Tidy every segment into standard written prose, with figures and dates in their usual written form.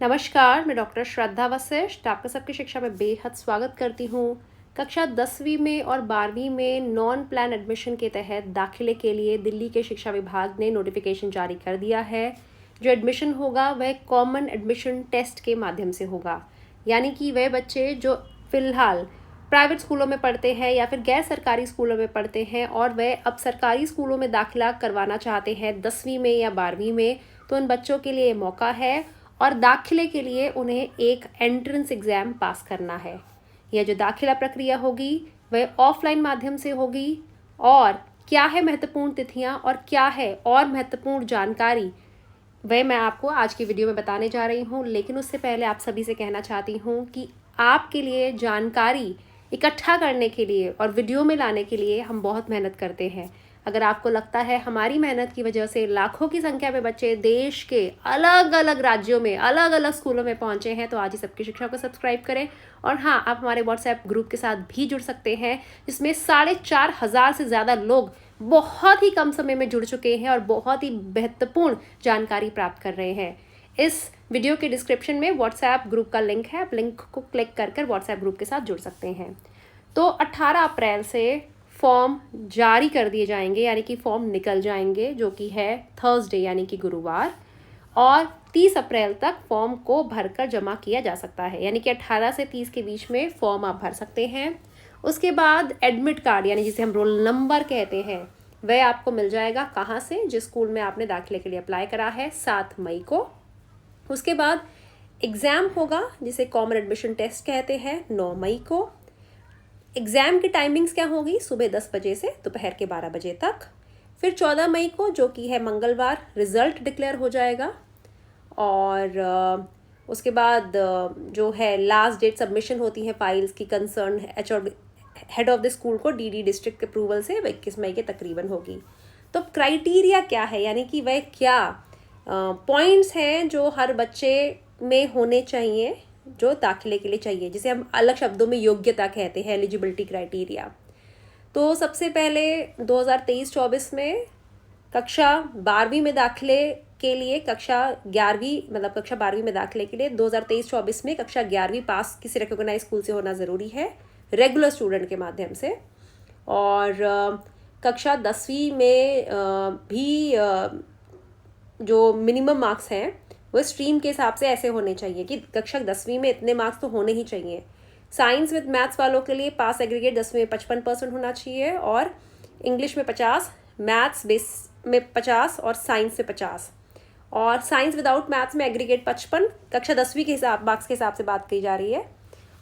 नमस्कार, मैं डॉक्टर श्रद्धा वशिष्ठ आपका सबकी शिक्षा में बेहद स्वागत करती हूँ। कक्षा 10वीं में और 12वीं में नॉन प्लान एडमिशन के तहत दाखिले के लिए दिल्ली के शिक्षा विभाग ने नोटिफिकेशन जारी कर दिया है। जो एडमिशन होगा वह कॉमन एडमिशन टेस्ट के माध्यम से होगा, यानी कि वह बच्चे जो फिलहाल प्राइवेट स्कूलों में पढ़ते हैं या फिर गैर सरकारी स्कूलों में पढ़ते हैं और वह अब सरकारी स्कूलों में दाखिला करवाना चाहते हैं 10वीं में या 12वीं में, तो उन बच्चों के लिए मौका है और दाखिले के लिए उन्हें एक एंट्रेंस एग्ज़ाम पास करना है। यह जो दाखिला प्रक्रिया होगी वह ऑफलाइन माध्यम से होगी। और क्या है महत्वपूर्ण तिथियां और क्या है और महत्वपूर्ण जानकारी, वह मैं आपको आज की वीडियो में बताने जा रही हूँ। लेकिन उससे पहले आप सभी से कहना चाहती हूँ कि आपके लिए जानकारी इकट्ठा करने के लिए और वीडियो में लाने के लिए हम बहुत मेहनत करते हैं। अगर आपको लगता है हमारी मेहनत की वजह से लाखों की संख्या में बच्चे देश के अलग अलग राज्यों में अलग अलग स्कूलों में पहुंचे हैं, तो आज ही सबकी शिक्षा को सब्सक्राइब करें। और हाँ, आप हमारे व्हाट्सएप ग्रुप के साथ भी जुड़ सकते हैं, जिसमें 4,500 से ज़्यादा लोग बहुत ही कम समय में जुड़ चुके हैं और बहुत ही महत्वपूर्ण जानकारी प्राप्त कर रहे हैं। इस वीडियो के डिस्क्रिप्शन में व्हाट्सएप ग्रुप का लिंक है, आप लिंक को क्लिक कर व्हाट्सएप ग्रुप के साथ जुड़ सकते हैं। तो 18 अप्रैल से फॉर्म जारी कर दिए जाएंगे, यानी कि फॉर्म निकल जाएंगे, जो कि है थर्सडे यानी कि गुरुवार। और 30 अप्रैल तक फॉर्म को भरकर जमा किया जा सकता है, यानी कि 18 से 30 के बीच में फॉर्म आप भर सकते हैं। उसके बाद एडमिट कार्ड, यानी जिसे हम रोल नंबर कहते हैं, वह आपको मिल जाएगा कहाँ से? जिस स्कूल में आपने दाखिले के लिए अप्लाई करा है, 7 मई को। उसके बाद एग्ज़ाम होगा, जिसे कॉमन एडमिशन टेस्ट कहते हैं, 9 मई को। एग्ज़ाम की टाइमिंग्स क्या होगी? सुबह 10 बजे से दोपहर के 12 बजे तक। फिर 14 मई को, जो कि है मंगलवार, रिज़ल्ट डिक्लेयर हो जाएगा। और उसके बाद जो है लास्ट डेट सबमिशन होती है फाइल्स की concern head of the school को डीडी डिस्ट्रिक्ट अप्रूवल से, 21 मई के तकरीबन होगी। तो क्राइटेरिया क्या है, यानी कि वह क्या पॉइंट्स हैं जो हर बच्चे में होने चाहिए, जो दाखिले के लिए चाहिए, जिसे हम अलग शब्दों में योग्यता कहते हैं, एलिजिबिलिटी क्राइटेरिया। तो सबसे पहले 2023-24 में कक्षा 12वीं में दाखिले के लिए, कक्षा 12वीं में दाखिले के लिए 2023-24 में कक्षा 11वीं पास किसी रिकॉग्नाइज स्कूल से होना ज़रूरी है, रेगुलर स्टूडेंट के माध्यम से। और कक्षा 10वीं में भी जो मिनिमम मार्क्स हैं वो स्ट्रीम के हिसाब से ऐसे होने चाहिए कि कक्षा 10वीं में इतने मार्क्स तो होने ही चाहिए। साइंस विद मैथ्स वालों के लिए पास एग्रीगेट 10वीं में 55% होना चाहिए, और इंग्लिश में 50, मैथ्स बेस में 50 और साइंस में 50। और साइंस विदाउट मैथ्स में एग्रीगेट 55, कक्षा 10वीं के हिसाब मार्क्स के हिसाब से बात की जा रही है।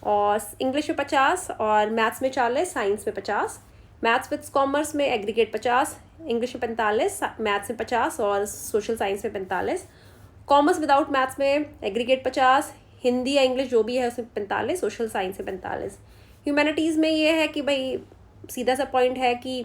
और इंग्लिश में 50 और मैथ्स में 40, साइंस में 50। मैथ्स विद कॉमर्स में एग्रीगेट 50, इंग्लिश में 45, मैथ्स में 50 और सोशल साइंस में 45। कॉमर्स विदाउट मैथ्स में एग्रीगेट 50, हिंदी या इंग्लिश जो भी है उसमें 45, सोशल साइंस में 45। ह्यूमैनिटीज़ में ये है कि भाई सीधा सा पॉइंट है कि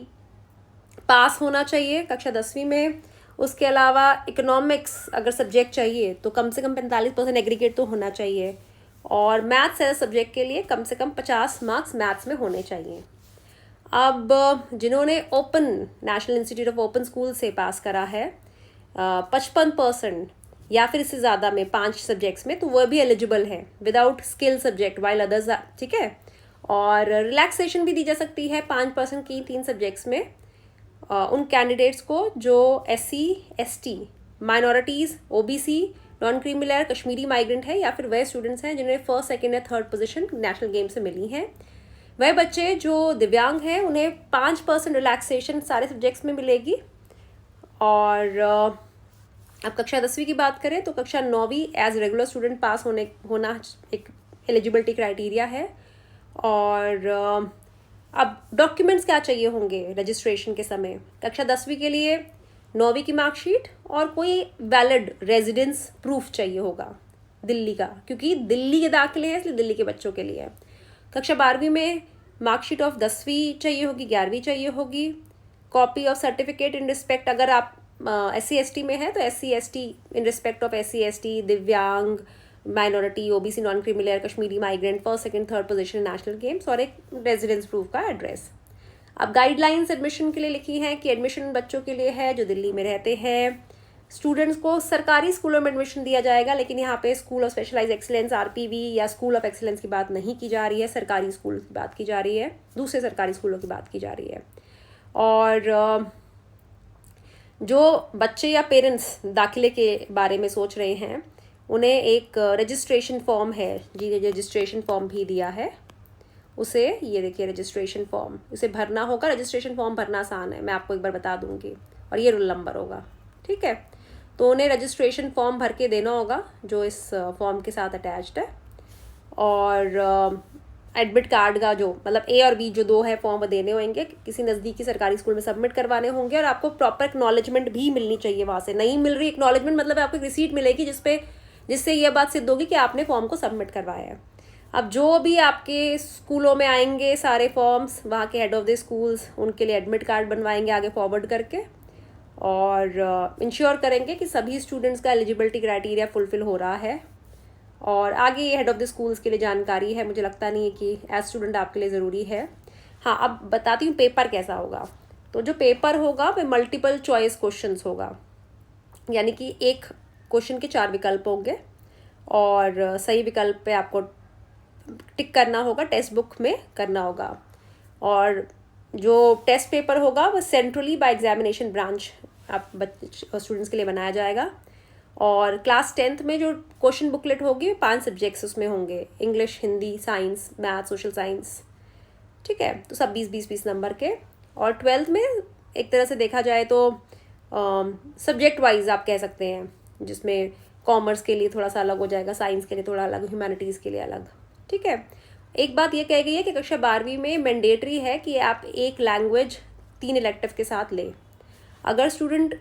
पास होना चाहिए कक्षा 10वीं में। उसके अलावा इकोनॉमिक्स अगर सब्जेक्ट चाहिए तो कम से कम 45% एग्रीगेट तो होना चाहिए। और मैथ्स एज सब्जेक्ट के लिए कम से कम 50 मार्क्स मैथ्स में होने चाहिए। अब जिन्होंने open national institute of open school से पास करा है 55% या फिर इससे ज़्यादा में 5 सब्जेक्ट्स में, तो वह भी एलिजिबल है without skill subject while others, ठीक है। और रिलैक्सेशन भी दी जा सकती है 5% की 3 सब्जेक्ट्स में उन कैंडिडेट्स को जो SC ST, minorities, OBC, non creamy layer, Kashmiri migrant है, या फिर वह स्टूडेंट्स हैं जिन्हें फर्स्ट, सेकेंड या थर्ड पोजीशन नेशनल गेम से मिली हैं। वह बच्चे जो दिव्यांग हैं उन्हें 5% रिलैक्सेशन सारे सब्जेक्ट्स में मिलेगी। और अब कक्षा 10वीं की बात करें तो कक्षा 9वीं एज रेगुलर स्टूडेंट पास होना एक एलिजिबिलिटी क्राइटेरिया है। और अब डॉक्यूमेंट्स क्या चाहिए होंगे रजिस्ट्रेशन के समय? कक्षा 10वीं के लिए 9वीं की मार्कशीट और कोई वैलिड रेजिडेंस प्रूफ चाहिए होगा दिल्ली का, क्योंकि दिल्ली के दाखिले हैं इसलिए दिल्ली के बच्चों के लिए। कक्षा 12वीं में मार्कशीट ऑफ 10वीं चाहिए होगी, 11वीं चाहिए होगी। Copy of certificate in respect, अगर आप SC ST में है तो SC ST in respect of SC ST, दिव्यांग, minority, OBC, non creamy layer, Kashmiri migrant, first, second, third position national games, और एक रेजिडेंस प्रूफ का एड्रेस। अब गाइडलाइंस एडमिशन के लिए लिखी हैं कि एडमिशन बच्चों के लिए है जो दिल्ली में रहते हैं, स्टूडेंट्स को सरकारी स्कूलों में एडमिशन दिया जाएगा, लेकिन यहाँ पे स्कूल ऑफ स्पेशलाइज एक्सीलेंस आरपीवी या स्कूल ऑफ एक्सीलेंस की बात नहीं की जा रही है, सरकारी स्कूल की बात की जा रही है, दूसरे सरकारी स्कूलों की बात की जा रही है। और जो बच्चे या पेरेंट्स दाखिले के बारे में सोच रहे हैं उन्हें एक रजिस्ट्रेशन फॉर्म है जी, रजिस्ट्रेशन फॉर्म भी दिया है उसे, ये देखिए रजिस्ट्रेशन फॉर्म, उसे भरना होगा। रजिस्ट्रेशन फॉर्म भरना आसान है, मैं आपको एक बार बता दूंगी, और ये रोल नंबर होगा, ठीक है। तो उन्हें रजिस्ट्रेशन फॉर्म भर के देना होगा जो इस फॉर्म के साथ अटैच्ड है, और एडमिट कार्ड का जो मतलब ए और बी जो दो है फॉर्म देने होंगे, किसी नज़दीकी सरकारी स्कूल में सबमिट करवाने होंगे, और आपको प्रॉपर एक्नॉलेजमेंट भी मिलनी चाहिए वहाँ से। नहीं मिल रही एक्नॉलेजमेंट मतलब आपको एक रिसीट मिलेगी जिससे ये बात सिद्ध होगी कि आपने फॉर्म को सबमिट करवाया है। अब जो भी आपके स्कूलों में आएंगे सारे फॉर्म्स, वहाँ के हेड ऑफ द स्कूल्स उनके लिए एडमिट कार्ड बनवाएंगे आगे फॉरवर्ड करके, और इंश्योर करेंगे कि सभी स्टूडेंट्स का एलिजिबिलिटी क्राइटेरिया फुलफिल हो रहा है। और आगे ये हेड ऑफ द स्कूल्स के लिए जानकारी है, मुझे लगता नहीं है कि एज स्टूडेंट आपके लिए ज़रूरी है। हाँ, अब बताती हूँ पेपर कैसा होगा। तो जो पेपर होगा वह मल्टीपल चॉइस क्वेश्चंस होगा, यानी कि एक क्वेश्चन के 4 विकल्प होंगे, और सही विकल्प पे आपको टिक करना होगा, टेक्स्ट बुक में करना होगा। और जो टेस्ट पेपर होगा वो सेंट्रली बाय एग्जामिनेशन ब्रांच आप स्टूडेंट्स के लिए बनाया जाएगा। और क्लास 10th में जो क्वेश्चन बुकलेट होगी 5 सब्जेक्ट्स उसमें होंगे, English, Hindi, science, math, social science, ठीक है। तो सब 20-20 नंबर के। और 12th में एक तरह से देखा जाए तो सब्जेक्ट वाइज आप कह सकते हैं, जिसमें कॉमर्स के लिए थोड़ा सा अलग हो जाएगा, साइंस के लिए थोड़ा अलग, ह्यूमैनिटीज़ के लिए अलग, ठीक है। एक बात ये कही गई है कि कक्षा 12वीं में मैंडेटरी है कि आप एक लैंग्वेज 3 इलेक्टिव के साथ लें। अगर स्टूडेंट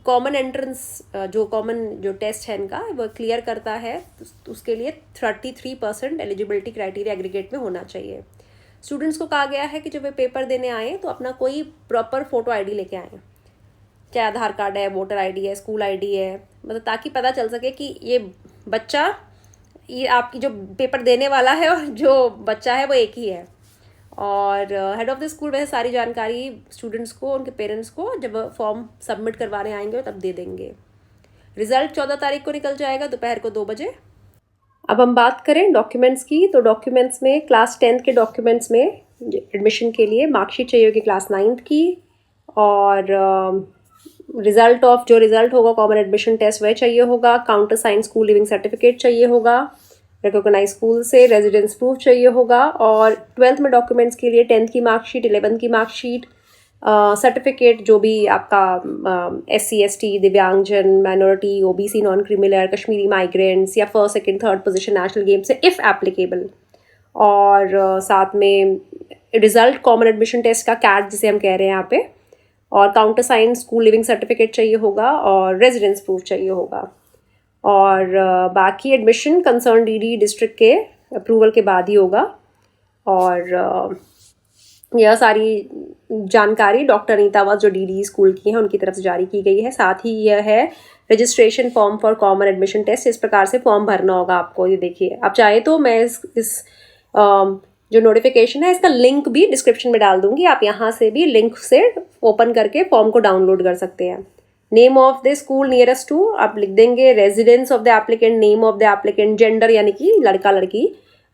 कॉमन एंट्रेंस जो टेस्ट है इनका वो क्लियर करता है तो उसके लिए 33% एलिजिबिलिटी क्राइटेरिया एग्रीगेट में होना चाहिए। स्टूडेंट्स को कहा गया है कि जब वे पेपर देने आए तो अपना कोई प्रॉपर फ़ोटो आईडी लेके आएँ, चाहे आधार कार्ड है, वोटर आईडी है, स्कूल आईडी है, मतलब ताकि पता चल सके कि ये आपकी जो पेपर देने वाला है और जो बच्चा है वो एक ही है। और हेड ऑफ द स्कूल वैसे सारी जानकारी स्टूडेंट्स को, उनके पेरेंट्स को जब फॉर्म सबमिट करवाने आएंगे तब दे देंगे। रिज़ल्ट 14 तारीख को निकल जाएगा दोपहर को 2 बजे। अब हम बात करें डॉक्यूमेंट्स की, तो डॉक्यूमेंट्स में क्लास 10th के डॉक्यूमेंट्स में एडमिशन के लिए मार्कशीट चाहिए होगी क्लास 9th की, और जो रिज़ल्ट होगा कॉमन एडमिशन टेस्ट वह चाहिए होगा, counter sign school leaving certificate चाहिए होगा रिकॉग्नाइज स्कूल से, रेजिडेंस प्रूफ चाहिए होगा। और 12th में डॉक्यूमेंट्स के लिए 10th की मार्कशीट, 11th की मार्कशीट, सर्टिफिकेट जो भी आपका SC ST, दिव्यांगजन, minority, OBC, non creamy layer, Kashmiri migrants या 1st, 2nd, 3rd position national game से इफ़ एप्लीकेबल, और साथ में रिज़ल्ट कॉमन एडमिशन टेस्ट का CAT जिसे हम कह रहे हैं यहाँ पे, और counter sign school leaving certificate चाहिए होगा, और रेजिडेंस प्रूफ चाहिए होगा। और बाकी एडमिशन कंसर्न DD डिस्ट्रिक्ट के अप्रूवल के बाद ही होगा। और यह सारी जानकारी डॉक्टर अनीता वास जो DD स्कूल की हैं उनकी तरफ से जारी की गई है। साथ ही यह है registration form for common admission test, इस प्रकार से फॉर्म भरना होगा आपको। ये देखिए, आप चाहे तो मैं इस जो नोटिफिकेशन है इसका लिंक भी डिस्क्रिप्शन में डाल दूंगी, आप यहाँ से भी लिंक से ओपन करके फॉर्म को डाउनलोड कर सकते हैं। Name of the school nearest to आप लिख देंगे, residence of the applicant, name of the applicant, gender यानी कि लड़का लड़की,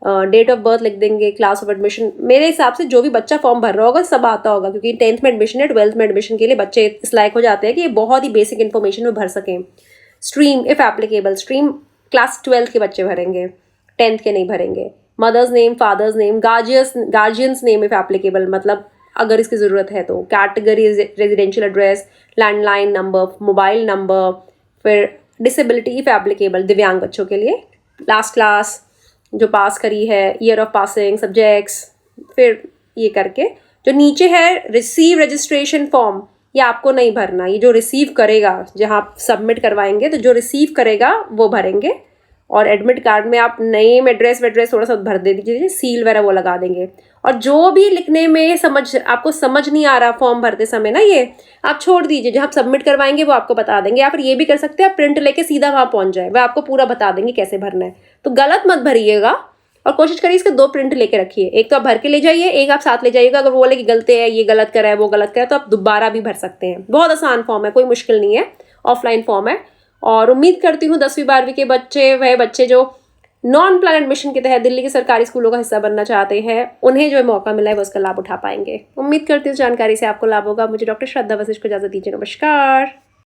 डेट ऑफ बर्थ लिख देंगे, क्लास ऑफ एडमिशन। मेरे हिसाब से जो भी बच्चा फॉर्म भर रहा होगा सब आता होगा, क्योंकि 10th में एडमिशन है, 12th में एडमिशन के लिए बच्चे इस लायक हो जाते हैं कि ये बहुत ही बेसिक इन्फॉर्मेशन में भर सकें। Stream if applicable, stream class 12th के बच्चे भरेंगे, 10th के नहीं भरेंगे। Mother's name, father's name, guardian's name if applicable, मतलब अगर इसकी ज़रूरत है तो। Category residential address, landline number, mobile number, फिर डिसेबिलिटी इफ़ एप्लीकेबल दिव्यांग बच्चों के लिए, लास्ट क्लास जो पास करी है, ईयर ऑफ पासिंग, सब्जेक्ट्स, फिर ये करके जो नीचे है रिसीव रजिस्ट्रेशन फॉर्म, ये आपको नहीं भरना, ये जो रिसीव करेगा जहाँ आप सबमिट करवाएंगे तो जो रिसीव करेगा वो भरेंगे। और एडमिट कार्ड में आप नेम, एड्रेस थोड़ा सा भर दे दीजिए, सील वगैरह वो लगा देंगे। और जो भी लिखने में आपको समझ नहीं आ रहा फॉर्म भरते समय ना, ये आप छोड़ दीजिए, जब आप सबमिट करवाएंगे वो आपको बता देंगे। या फिर ये भी कर सकते हैं आप प्रिंट लेके सीधा वहाँ पहुँच जाए, वह आपको पूरा बता देंगे कैसे भरना है। तो गलत मत भरिएगा और कोशिश करिए इसके 2 प्रिंट लेके रखिए, एक तो आप भर के ले जाइए, एक आप साथ ले जाइएगा। अगर वो बोले कि गलत है, ये गलत करा है, वो गलत करा है, तो आप दोबारा भी भर सकते हैं। बहुत आसान फॉर्म है, कोई मुश्किल नहीं है। ऑफलाइन फॉर्म है। और उम्मीद करती हूँ 10वीं 12वीं के बच्चे, वह बच्चे जो नॉन प्लान एडमिशन के तहत दिल्ली के सरकारी स्कूलों का हिस्सा बनना चाहते हैं, उन्हें जो मौका मिला है वो उसका लाभ उठा पाएंगे। उम्मीद करती हूँ जानकारी से आपको लाभ होगा। मुझे डॉक्टर श्रद्धा वशिष्ठ को इजाजत दीजिए। नमस्कार।